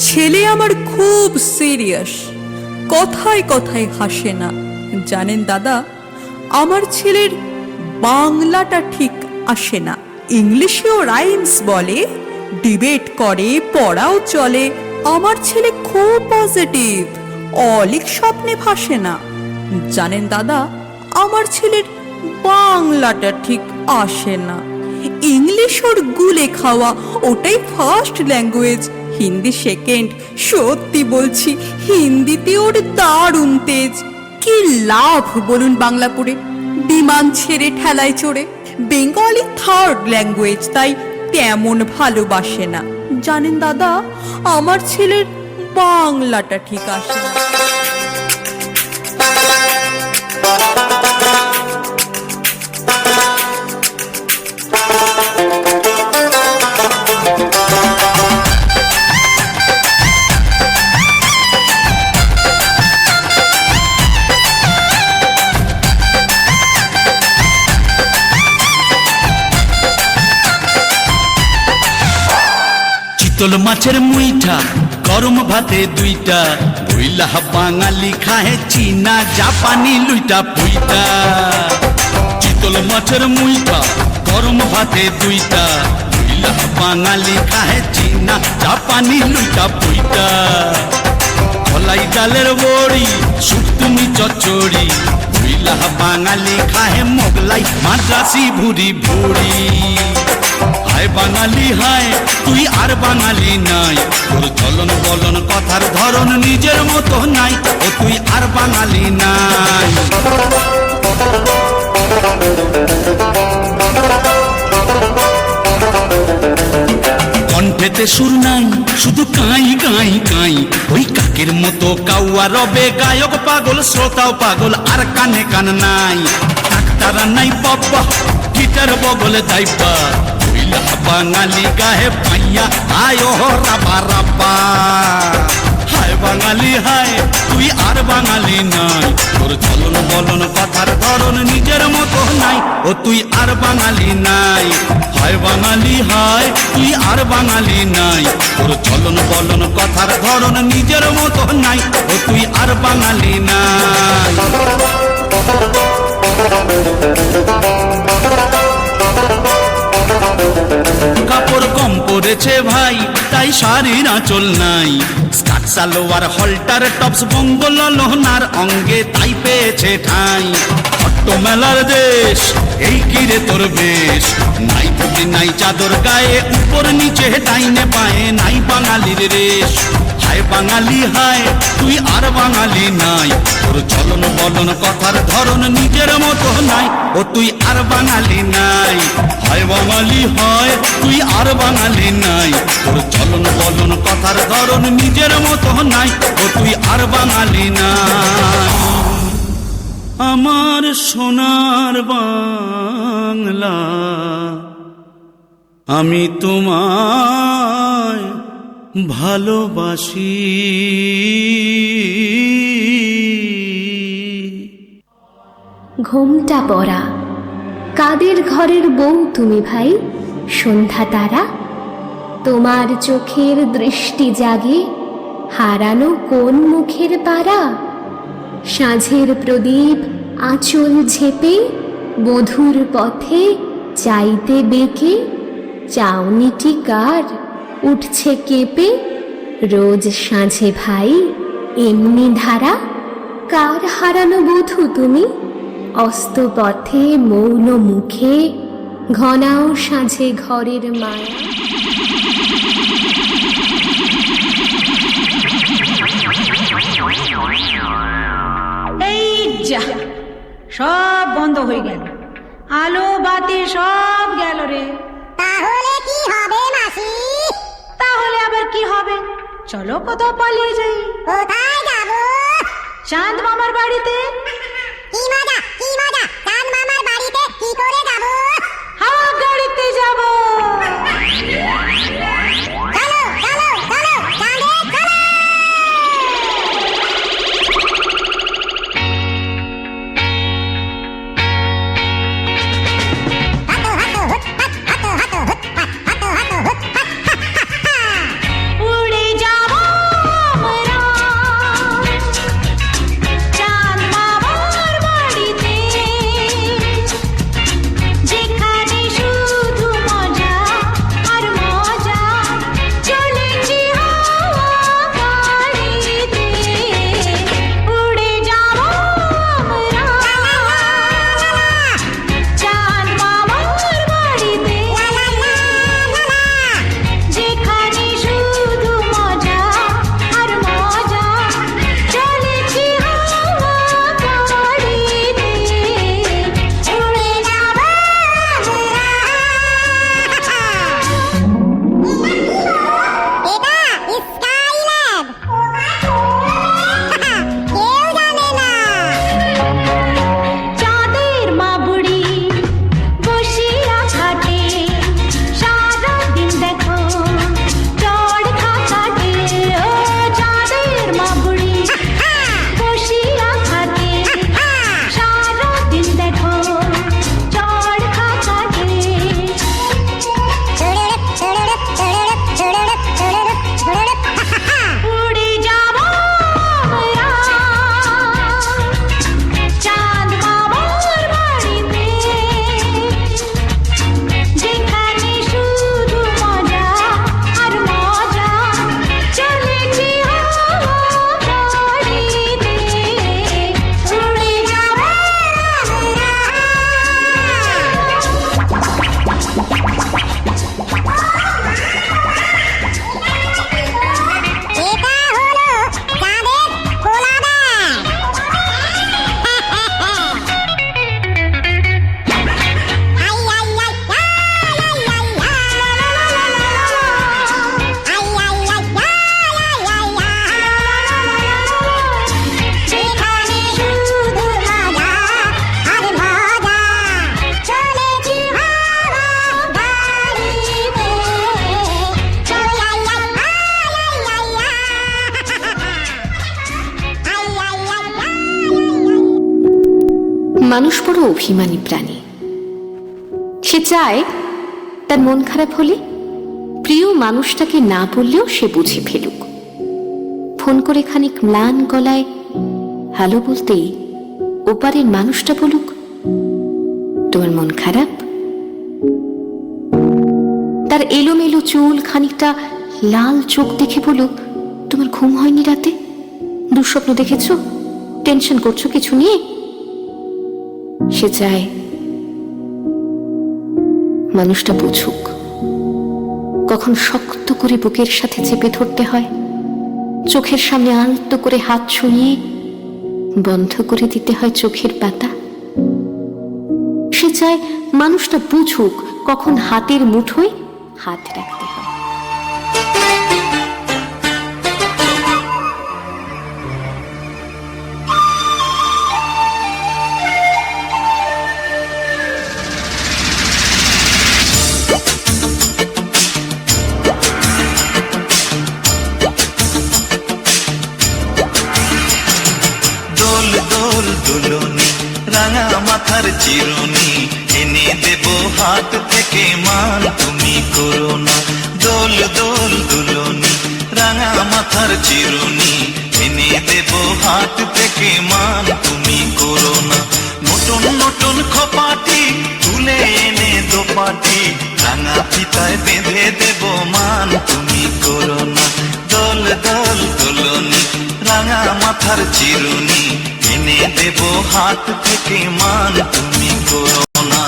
ছেলে আমার খুব সিরিয়াস, কথায় কথায় হাসে না। জানেন দাদা, আমার ছেলের বাংলাটা ঠিক আসে না। ইংলিশেও রাইমস বলে, ডিবেট করে, পড়াও চলে। আমার ছেলে খুব পজিটিভ, অলিক স্বপ্নে ভাসে না। জানেন দাদা, আমার ছেলের বাংলাটা ঠিক আসে না। ইংলিশ ওর গুলে খাওয়া, ওটাই ফার্স্ট ল্যাঙ্গুয়েজ, হিন্দি সেকেন্ড। সত্যি বলছি, হিন্দিতে ওর দারুণ তেজ। কি লাভ বলুন বাংলা পড়ে, বিমান ছেড়ে ঠেলায় চড়ে। বেঙ্গলি থার্ড ল্যাঙ্গুয়েজ, তাই তেমন ভালোবাসে না। জানেন দাদা, আমার ছেলের বাংলাটা ঠিক আসে না। চিতল মাছের মুইঠা, গরম ভাতে দুইটা, বইলা বাঙালি খাহে চীনা জাপানি লুইটা পুইটা। চিতল মাছের মুইঠা, গরম ভাতে দুইটা, বইলা বাঙালি খাহে চীনা জাপানি লুইটা পুইটা। কলাই ডালের বড়ি, শুক্তুমি চচ্চড়ি, বইলা বাঙালি খাহে মোগলাই মাদ্রাসি ভুরি ভুরি। হায় বাঙালি হায়, তুই আর বাঙালি নাই, তোর চলন বলন কথার ধরন নিজের মতো নাই, ও তুই আর বাঙালি নাই। কণ্ঠেতে সুর নাই, শুধু কাই কাই কাই, ওই কাকের মতো কাউয়া রবে গায়ক পাগল, শ্রোতাও পাগল, আর কানে কান নাই। ডাক্তারা নাই বাবা, গিটার বগলে দাইবা, বাঙালি গাহে পাইয়া আয় রাবা রাবা। হায় বাঙালি হায়, তুই আর বাঙালি নাই, তোর চলন বলন কথার ধরন নিজের মতো নাই, ও তুই আর বাঙালি নাই। হায় বাঙালি হায়, তুই আর বাঙালি নাই, তোর চলন বলন কথার ধরন নিজের মতো নাই, ও তুই আর বাঙালি নাই। কাপড় কম পড়েছে ভাই, তাই শাড়ির আঁচল নাই, স্কার্ট সালোয়ার হল্টার টপস বঙ্গল লোহনার অঙ্গে তাই পেয়েছে ঠাঁই। হট্ট মেলার দেশ, এই কিরে তোর বেশ, নাই ধুতি নাই চাদর গায়ে, উপর নিচে ডাইনে পায়ে নাই বাঙালির রেশ। হায় বাঙালি হায়, তুই আর বাঙালি নাই, তোর চলন বলন কথার ধরন নিজের মতো নাই, ও তুই আর বাঙালি নাই। হায় বাঙালি হয়, তুই আর বাঙালি নাই, তোর চলন বলন কথার ধরন নিজের মতো নাই, ও তুই আর বাঙালি নাই। আমার সোনার বাংলা, আমি তোমায় ভালোবাসি। ঘোমটা পরা, কাদের ঘরের বউ তুমি ভাই? সন্ধ্যা তারা, তোমার চোখের দৃষ্টি জাগে, হারানো কোন মুখের পারা? সাঁঝের প্রদীপ আঁচল ঝেপে, বধুর পথে চাইতে বেঁকে, চাউনিটি কার উঠছে কেঁপে? রোজ সাঁঝে ভাই এমনি ধারা, কার হারানো বধূ তুমি? অস্ত পথে মৌন মুখে, ঘনাও সাঁঝে ঘরের মায়া। এই যা, সব বন্ধ হয়ে গেল, আলো বাতি সব গেল রে। তাহলে কি হবে মাসি? তাহলে আবার কি হবে, চলো কোথাও পালিয়ে যাই। কোথায় যাবো? চাঁদ মামার বাড়িতে। কি মজা, কি মজা, চাঁদ মামার বাড়িতে কি করে যাবো? হাওয়া গাড়িতে যাবো। চলো চলো চলো, চাঁদে চলো। হাতো হাতো হুট পাট, হাতো হাতো হুট পাট, হাতো হাতো হুট পাট, হা হা হা। উড়ে যাবো মানুষ বড় অভিমানী প্রাণী। সে চায় তার মন খারাপ হলে প্রিয় মানুষটাকে না বললেও সে বুঝে ফেলুক। ফোন করে খানিক ম্লান গলায় হ্যালো বলতেই ওপারের মানুষটা বলুক, তোমার মন খারাপ? তার এলোমেলো চুল, খানিকটা লাল চোখ দেখে বলুক, তোমার ঘুম হয়নি রাতে? দুঃস্বপ্ন দেখেছ? টেনশন করছো কিছু নিয়ে? সে চায় মানুষটা বুঝুক কখন শক্ত করে বুকের সাথে চেপে ধরতে হয়, চোখের সামনে আলতো করে হাত ছুঁয়ে বন্ধ করে দিতে হয় চোখের পাতা। সে চায় মানুষটা বুঝুক কখন হাতের মুঠোয় হাত রাখতে হয়। দোল দোল দুলনি রাঙা মাথার চিরুনি এনে দেব হাত থেকে মান তুমি করো না। দোল দোল দুলনি রাঙা মাথার চিরুনি এনে দেব হাত থেকে মান তুমি করো না। নতুন নতুন খোপাটি তুলে এনে দোপাটি রাঙা ফিতায় বেঁধে দেব মান তুমি করো না। দোল দোল দুলনি রাঙা মাথার চিরুনি এনে দেব হাত থেকে মান তুমি করো না।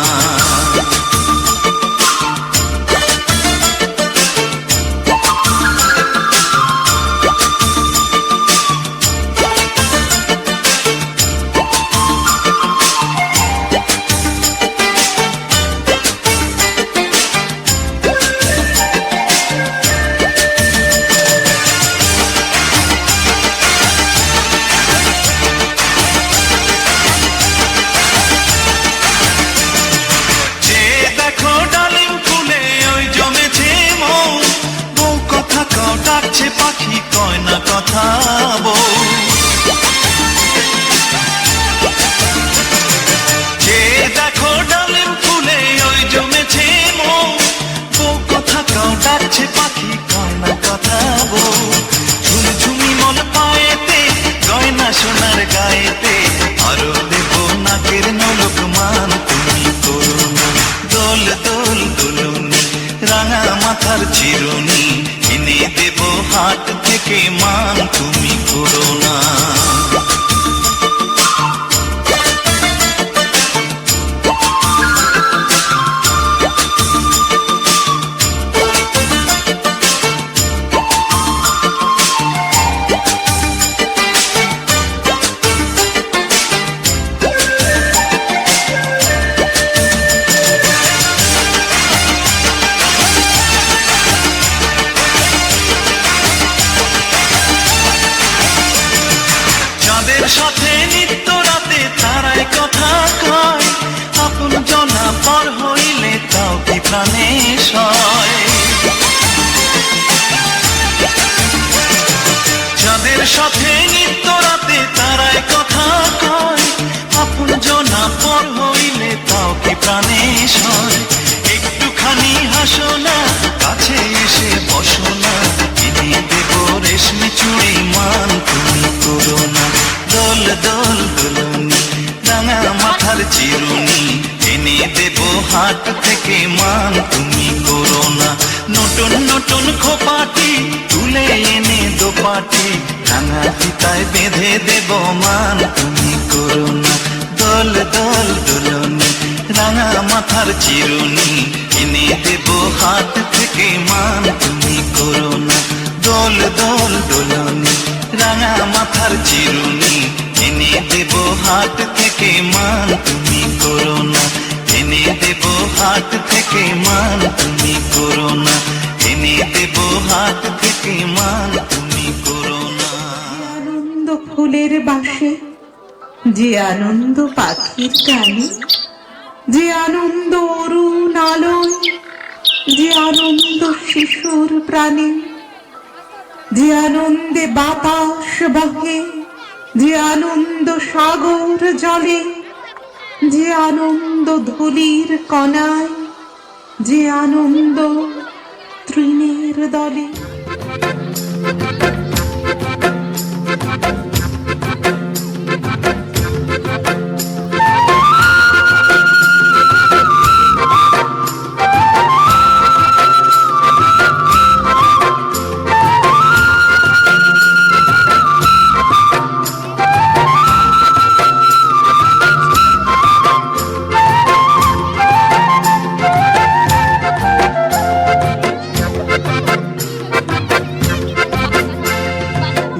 ডাকছে পাখি কয় না কথা বউ, যে দেখো ডালিম ফুলে ওই জমেছে মৌ। বউ কথা কাও ডাকছে পাখি কয় না কথা বউ। ঝুমঝুমি মন পায়েতে গয়না সোনার গায়েতে আরো দেব নাকের নলক মান তুমি করো না। দোল দোল দুলনি রাঙা মাথার চিরুনি এনে দেব হাত থেকে মান তুমি করো না। সাথে নিত্য রাতে তারাই কথা কয়, আপন জনা পর হইলে তাও কি প্রাণে সয়। যাদের সাথে নিত্য রাতে তারাই কথা কয়, আপন জনা পর হইলে তাও কি প্রাণে সয়। একটুখানি হাসো না, কাছে এসে বসো না, এনে দেব রেশমি চুড়ি মান তুমি করো না। দোল দোল দুলনি রাঙা মাথার চিরুনি এনে দেব হাত থেকে মান তুমি করো না। নতুন নতুন খোপাটি তুলে এনে দোপাটি রাঙা ফিতায় বেঁধে দেব মান তুমি করো না। দোল দোল দুলনি রাঙা মাথার চিরুনি এনে দেব হাত থেকে মান তুমি করো না। দোল দোল দুলনি রাঙা মাথার চিরুনি এনে দেব হাত থেকে মান তুমি করো না। এনে দেব হাত থেকে মান তুমি করো না। এনে দেব হাত থেকে মান তুমি করো না। আনন্দ ফুলের বাসে, যে আনন্দ পাখির গানে, যে আনন্দ অরুণ আলোয়, যে আনন্দ শিশুর প্রাণে, যে আনন্দে বাতাস বহে, যে আনন্দ সাগর জলে, যে আনন্দ ধুলির কণায়, যে আনন্দ তৃণের দলে।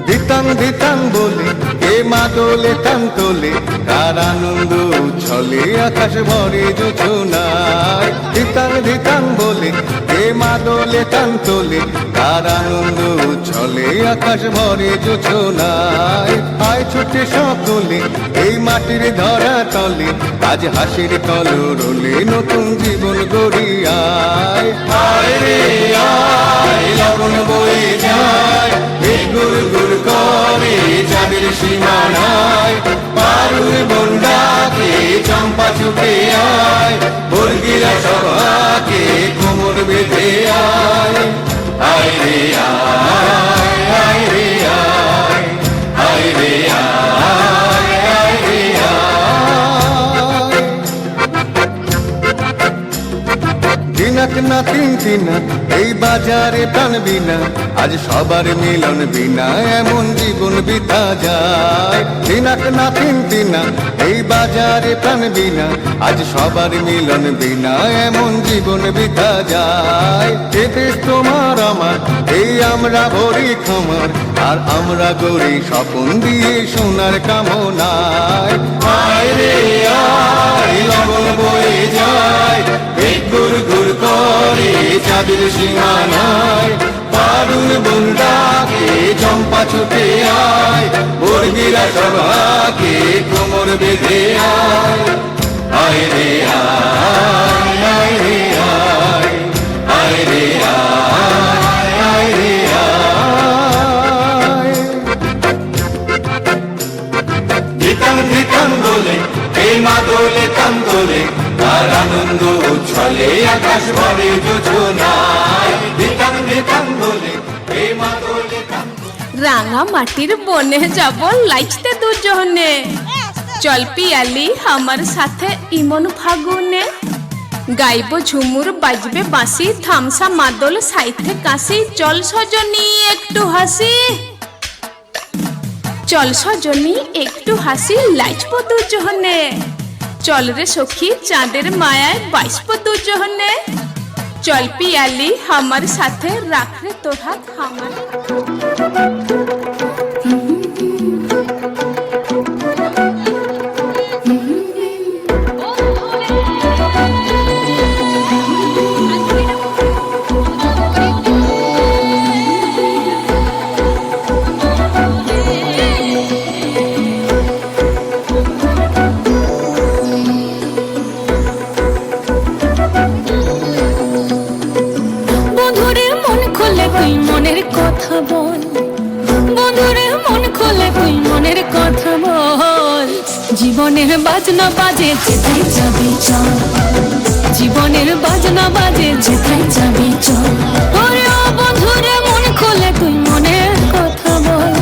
ধিতাং ধিতাং বলে এ মাদলে তান তোলে, তার আনন্দ উচ্ছলে আকাশ ভরে যোছনায়। ধিতাং ধিতাং বলে এ মাদলে তান তোলে, তার আনন্দ উচ্ছলে আকাশ ভরে যোছনায়। আয় ছুটে সকলে এই মাটির ধরা তলে, আজ হাসির কলরলে নতুন জীবন গড়িয়ায়। আয় রে আয় লগন বয়ে যায়, গুর গুর করে যাদের সীমানায়। পারুর বন্ডাকে চম্পা ছুটে আয়, বর্গিরা সভাকে কোমর বেঁধে আয়। আয় রে আয়, আয় রে আয়, আয় রে আয়, আয় রে আয়। দিনাক না তিন দিনাক এই বাজারে প্রাণ বিনা, আজ সবার মিলন বিনা এমন জীবন বিতা যায়। দিনাক না তিন দিনাক এই বাজারে প্রাণ বিনা, আজ সবার মিলন বিনা এমন জীবন বিতা যায়। এ দেশ তোমার আমার, এই আমরা ভরি খামার, আর আমরা গড়ি স্বপন দিয়ে সোনার কামনায়। আয় রে আয় লগন বয়ে যায়, গুর গুর করে চাঁদের সীমানায়। পারুর বন্ডাকে চম্পা ছুটে আয়, বর্গিরা সভাকে কোমর বেঁধে আয়। আয় রে আয়, আয় রে আয়, আয় রে আয়, আয় রে আয়। ধিতাং ধিতাং বলে এই মাদলে তান তোলে, তার আনন্দ উচ্ছলে আকাশ ভরে যোছনায়। ধিতাং ধিতাং বলে এই মাদলে তান তোলে। রাঙা মাটির বনে যাব লাইচতে দুজনে, চল পিয়ালি আমার সাথে ইমন ফাগুনে। গাইব ঝুমুর বাজবে বাঁশি, থামসা মাদল সাইথে কাশি, চল সজনী একটু হাসি। চল সজনী একটু হাসি, লাইচব দুজনে। চল রে সখী চাঁদের মায়ায় বাইসব দুজনে। চল পিয়ালি আমার সাথে, রাখ রে তোর হাত আমার। কথা বল বন্ধুরে, মন খুলে তুই মনের কথা বল। জীবনের বাজনা বাজে যেথায় যাবি চল, জীবনের বাজনা বাজে যেথায় যাবি চল। ওরে ও বন্ধুরে মন খুলে তুই মনের কথা বল,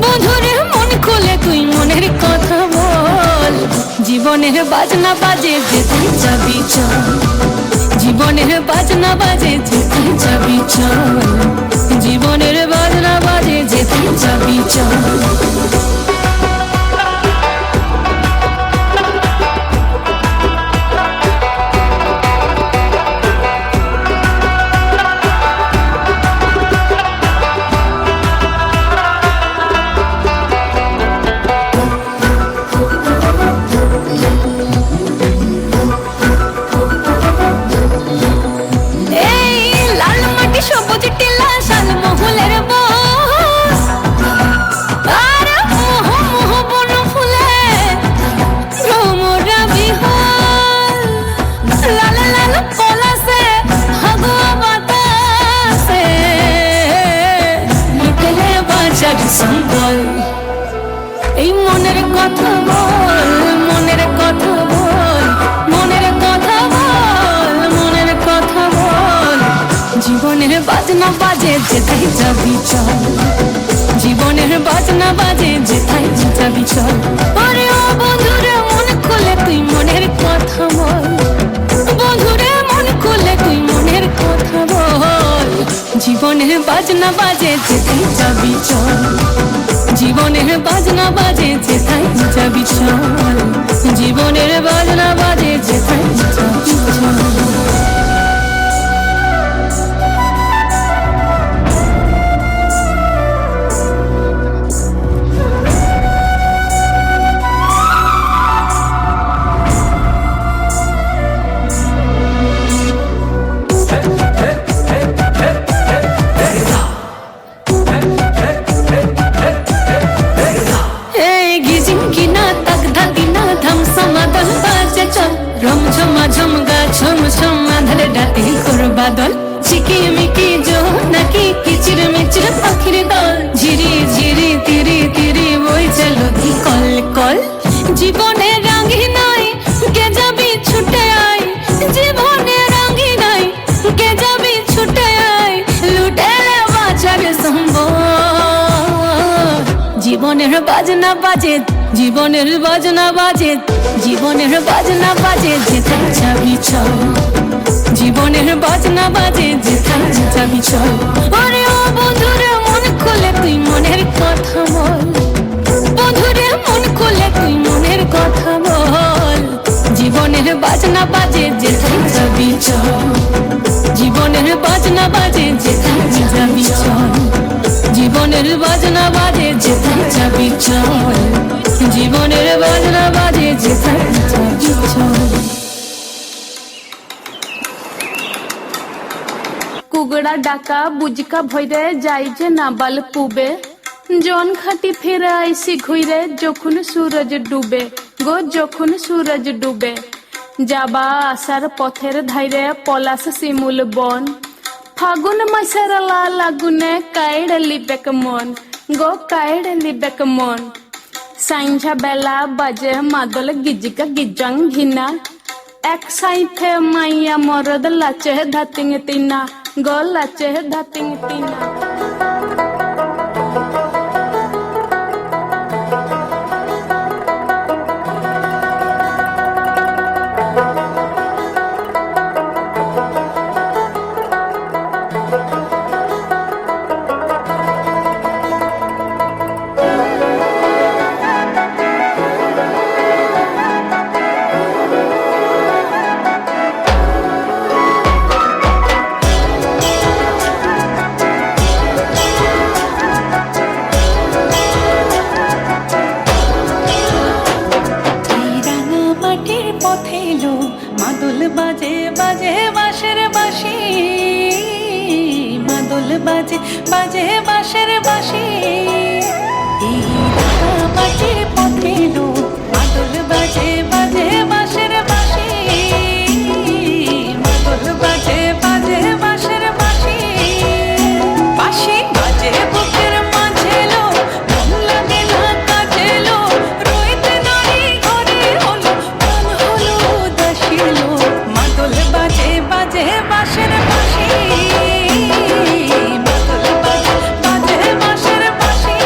বন্ধুরে মন খুলে তুই মনের কথা বল। জীবনের বাজনা বাজে যেথায় যাবি চল, জীবনের বাজনা বাজে যেথায় যাবি চল। জীবনের বাজনা বাজে যেথায় যাবি চল। এই মনের কথা বল, মনের কথা বল। যেথায় যাবি চল, জীবনের বাজনা বাজে যেথায় যাবি চল। আরে ও বন্ধুরে মন খুলে তুই মনের কথা বল, বন্ধুরে মন খুলে তুই মনের কথা বল, জীবনের বাজনা বাজে যেথায় যাবি চল, জীবনের বাজনা বাজে যেথায় যাবি চল, জীবনের বাজনা বাজে যেথায় যাবি চল। ঝমঝম গা ঝমঝম আঁধারে ডাতে বাদল, ঝিকিমিকি জো নাকি কিচির মিচির পাখির দল, ঝিরি ঝিরি তিরি তিরি বইছে নদী কল কল, জীবনে রাঙি নাই কে যাবি ছুটে আয়, জীবনে রাঙি নাই কে যাবি ছুটে আয়, লুটে বাঁচার সম্বল, জীবনের বাজনা বাজে, জীবনের বাজনা বাজে, জীবনের বাজনা বাজে যেথায় যাবি চল, জীবনের বাজনা বাজে যেথায় যাবি চল। আরে ও বন্ধুরে মন খুলে তুই মনের কথা বল, বন্ধুরে মন খুলে তুই মনের কথা বল, জীবনের বাজনা বাজে যেথায় যাবি চল, জীবনের বাজনা বাজে যেথায় যাবি চল, জীবনের বাজনা বাজে যেথায় যাবি চল, জীবনের বাজনা বাজে যেথায় যাবি চল। কুগড়া ডাকা বুজকা ভৈরে যাই যে নাবাল পুবে, জন খাটি ফেরা আইসি ঘুরে যখন সূরজ ডুবে গো, যখন সূরজ ডুবে, যাবা আসার পথের ধাইরে পলাশ শিমুল বন, ফাগুন মাসের লাল আগুনে কাইড় লিবেক মন গো, কাইড় লিবেক মন, সাইঞ্ঝা বেলা বাজে মাদল গিজিকা গিজাং ঘিনা, এক সাইথে মাইয়া মরদ লাচে ধাতিং তিনা গো, লাচে ধাতিং তিনা। মাদল বাজে বাজে বাঁশের বাঁশি, মাদল বাজে বাজে বাঁশের বাঁশি, এই মাটির পথে লো মাদল বাজে বাজে বাঁশের বাঁশি, মাদল বাজে বাজে বাঁশের বাঁশি, বাঁশি বাজে বুকের মাঝে লো, মন লাগে না কাজে লো, রইতে নারী ঘরে হলো মন হলো দাসী লো, মাদল বাজে বাজে বাঁশের বাঁশি, মাদল বাজে বাজে বাঁশের বাঁশি,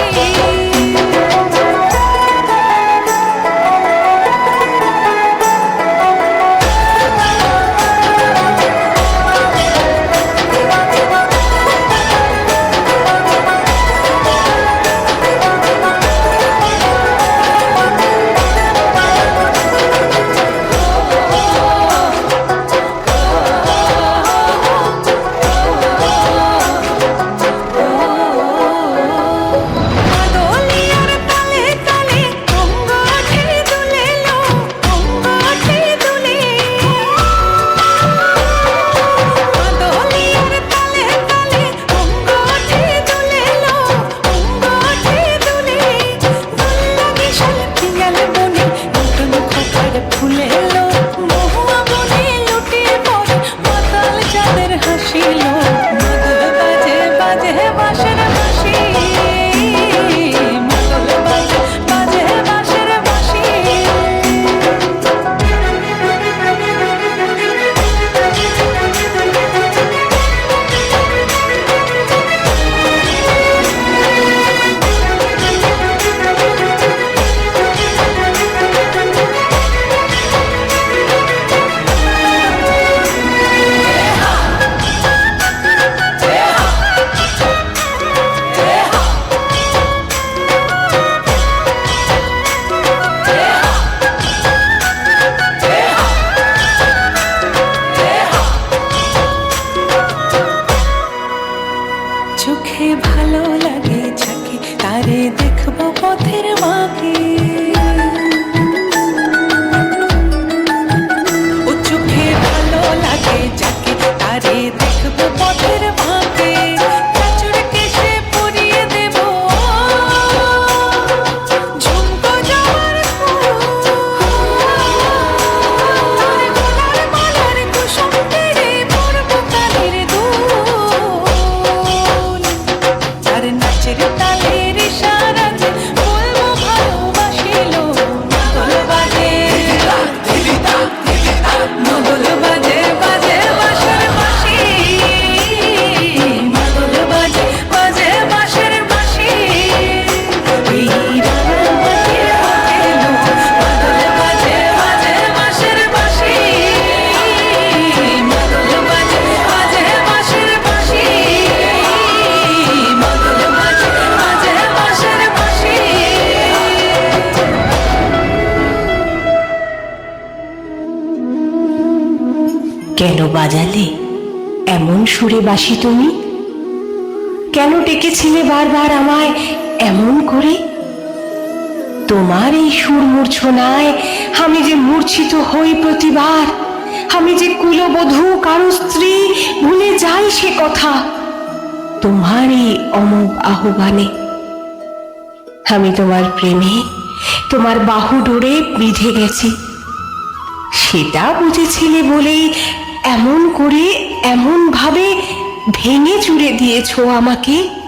লাগে যাকে তারে দেখবো পথের বাঁকে ও চোখে ভালো লাগে যাকে তারে দেখবো পথের বাঁকে কাচুর কেশে পরিয়ে দেব ঝুমকো যাওয়ার মালার কুসুম তেরে পরবো কানের দুল তার নাচের তালের ইশারাতে বলবো ভালোবাসিল মাদল বাজে মাদল বাজে বাজে বাঁশের বাঁশি মাদল বাজে বাজে বাঁশের বাঁশি এই রাঙামাটির পথেলো মাদল বাজে বাজে বাঁশের বাঁশি মাদল বাজে বাজে বাঁশের বাঁশি মাদল বাজে বাজে বাঁশের বাঁশি কেন বাজালে এমন সুরে বাসি তুমি? কেন ডেকেছিলে বারবার আমায় এমন করে? তোমার এই সুর মূর্ছনায় আমি যে মূর্ছিত হই প্রতিবার, আমি যে কুলবধূ কারো স্ত্রী ভুলে যাই সে কথা। তোমার এই অমোঘ আহ্বানে আমি তোমার প্রেমে তোমার বাহু ডোরে বিঁধে গেছি। সেটা বুঝেছিলে বলেই এমন করে এমন ভাবে ভেঙে চুরে দিয়েছো আমাকে।